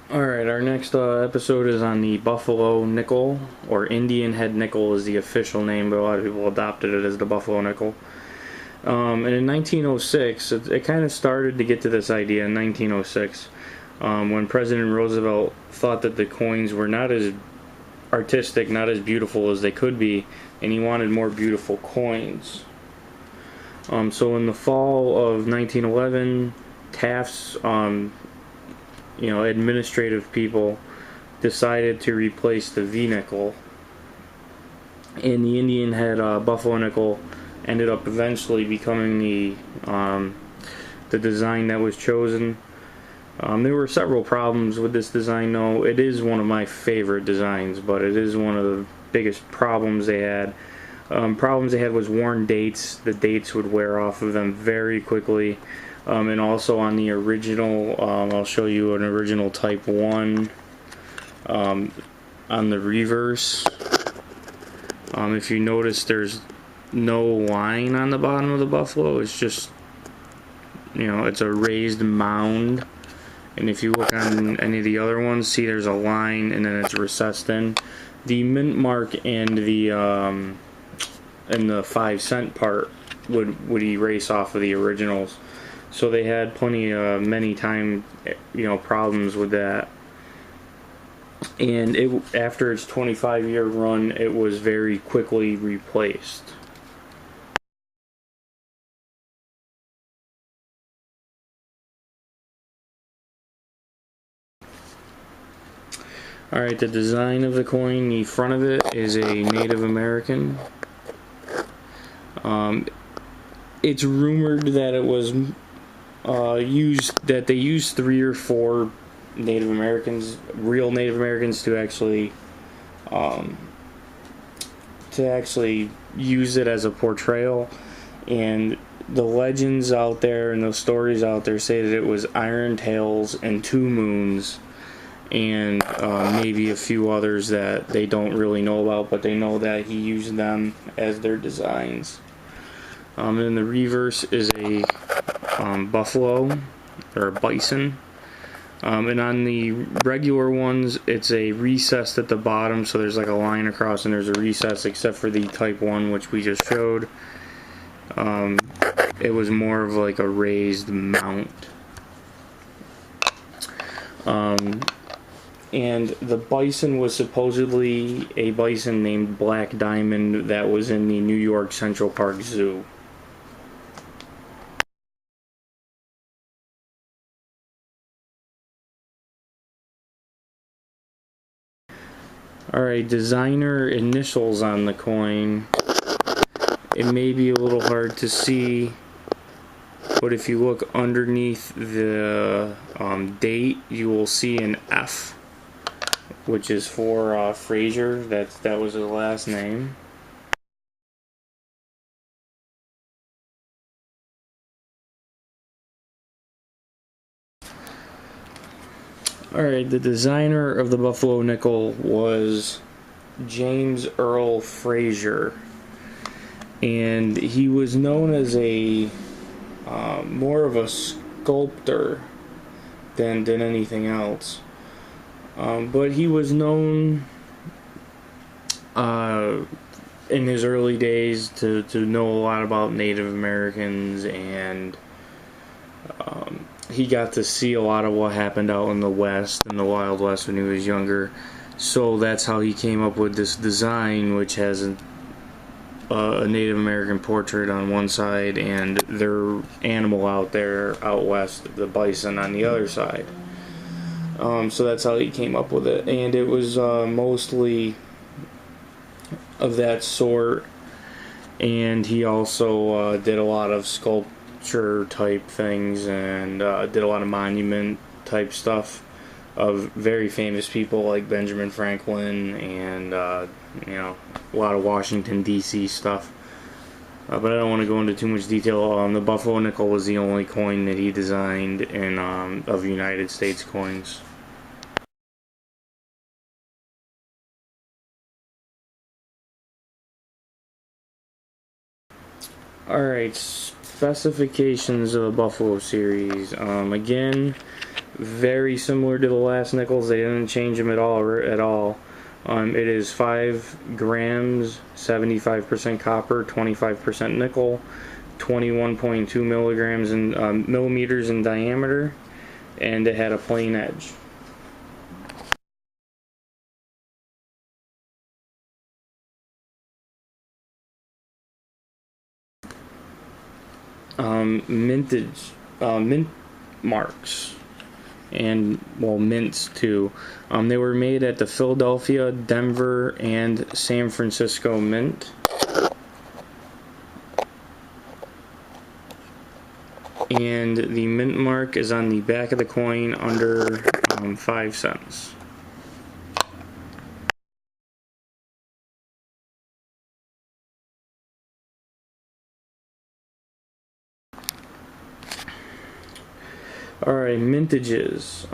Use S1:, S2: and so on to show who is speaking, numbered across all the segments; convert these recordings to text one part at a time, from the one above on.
S1: Alright, our next episode is on the Buffalo Nickel, or Indian Head Nickel is the official name, but a lot of people adopted it as the Buffalo Nickel. And in 1906, it kind of started to get to this idea in 1906, when President Roosevelt thought that the coins were not as artistic, not as beautiful as they could be, and he wanted more beautiful coins. So in the fall of 1911, Taft's administrative people decided to replace the V-nickel, and the Indian Head Buffalo Nickel ended up eventually becoming the design that was chosen. There were several problems with this design, though. It is one of my favorite designs, but it is one of the biggest problems they had. Problems they had was worn dates. The dates would wear off of them very quickly. And also on the original, I'll show you an original Type 1 on the reverse. If you notice, there's no line on the bottom of the Buffalo. It's just, it's a raised mound. And if you look on any of the other ones, see there's a line and then it's recessed in. The mint mark and the 5-cent part would erase off of the originals. So they had many problems with that. And after its 25-year run, it was very quickly replaced. Alright, the design of the coin, the front of it is a Native American. It's rumored that it was they used 3 or 4 Native Americans, real Native Americans, to actually use it as a portrayal. And the legends out there and the stories out there say that it was Iron Tails and 2 Moons, and maybe a few others that they don't really know about, but they know that he used them as their designs. And the reverse is a buffalo, or a bison. And on the regular ones, it's a recess at the bottom, so there's like a line across and there's a recess, except for the Type 1, which we just showed. It was more of like a raised mount. And the bison was supposedly a bison named Black Diamond that was in the New York Central Park Zoo. Alright, designer initials on the coin. It may be a little hard to see, but if you look underneath the date, you will see an F, which is for Frazier. That was his last name. Alright, the designer of the Buffalo Nickel was James Earl Frazier, and he was known as a more of a sculptor than anything else. But he was known in his early days to know a lot about Native Americans, and he got to see a lot of what happened out in the West, in the Wild West, when he was younger. So that's how he came up with this design, which has a Native American portrait on one side and their animal out there, out west, the bison, on the other side. So that's how he came up with it. And it was mostly of that sort. And he also did a lot of sculpture type things, and did a lot of monument type stuff of very famous people like Benjamin Franklin, and a lot of Washington D.C. stuff. But I don't want to go into too much detail. The Buffalo Nickel was the only coin that he designed in of United States coins. Alright, specifications of the Buffalo series. Again, very similar to the last nickels. They didn't change them at all. It is 5 grams, 75% copper, 25% nickel, 21.2 milligrams in millimeters in diameter, and it had a plain edge. Mint marks, and well, mints too. They were made at the Philadelphia, Denver, and San Francisco Mint. And the mint mark is on the back of the coin under 5 cents. Alright, mintages.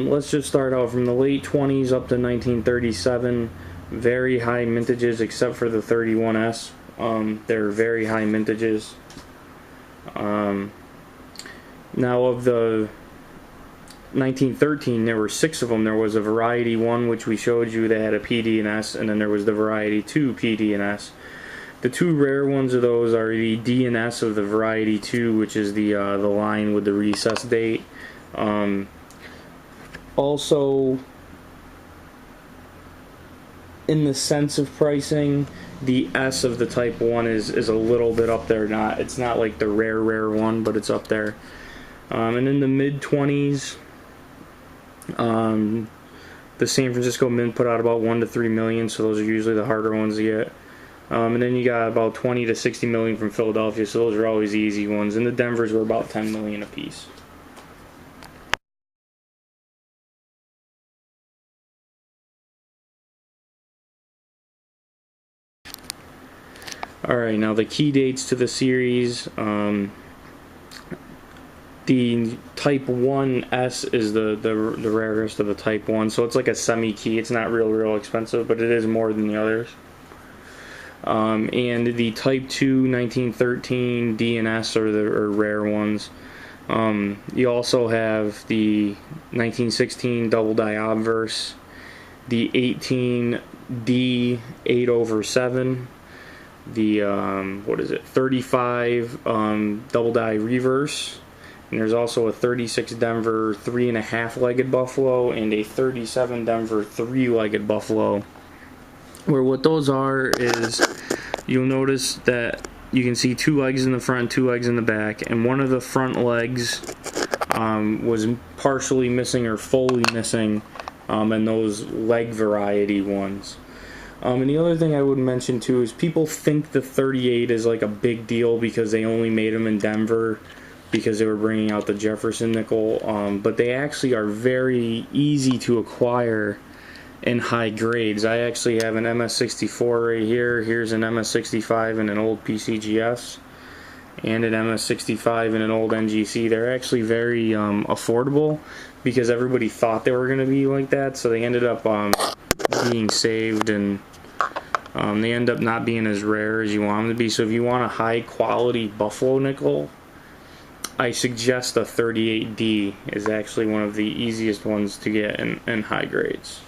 S1: Let's just start out from the late 20s up to 1937. Very high mintages, except for the 31S. They're very high mintages. Now, of the 1913, there were 6 of them. There was a Variety 1, which we showed you, that had a PD and S, and then there was the Variety 2 PD and S. The 2 rare ones of those are the D and S of the Variety 2, which is the line with the recess date. Also, in the sense of pricing, the S of the Type 1 is a little bit up there. It's not like the rare one, but it's up there. And in the mid-20s, the San Francisco Mint put out about 1 to 3 million, so those are usually the harder ones to get. And then you got about 20 to 60 million from Philadelphia, so those are always the easy ones. And the Denvers were about 10 million apiece. Alright, now the key dates to the series. The Type 1S is the rarest of the Type 1, so it's like a semi-key. It's not real expensive, but it is more than the others. And the Type 2 1913 D and S are rare ones. You also have the 1916 double die obverse, the 18D 8/7, the 35 double die reverse, and there's also a 36 Denver 3.5-legged buffalo and a 37 Denver 3-legged buffalo. Where what those are is, you'll notice that you can see 2 legs in the front, 2 legs in the back, and one of the front legs was partially missing or fully missing in those leg variety ones. And the other thing I would mention too is people think the 38 is like a big deal because they only made them in Denver because they were bringing out the Jefferson nickel, but they actually are very easy to acquire in high grades. I actually have an MS64 right here. Here's an MS65 and an old PCGS, and an MS65 and an old NGC. They're actually very affordable because everybody thought they were going to be like that, so they ended up being saved, and they end up not being as rare as you want them to be. So if you want a high quality buffalo nickel, I suggest the 38D is actually one of the easiest ones to get in high grades.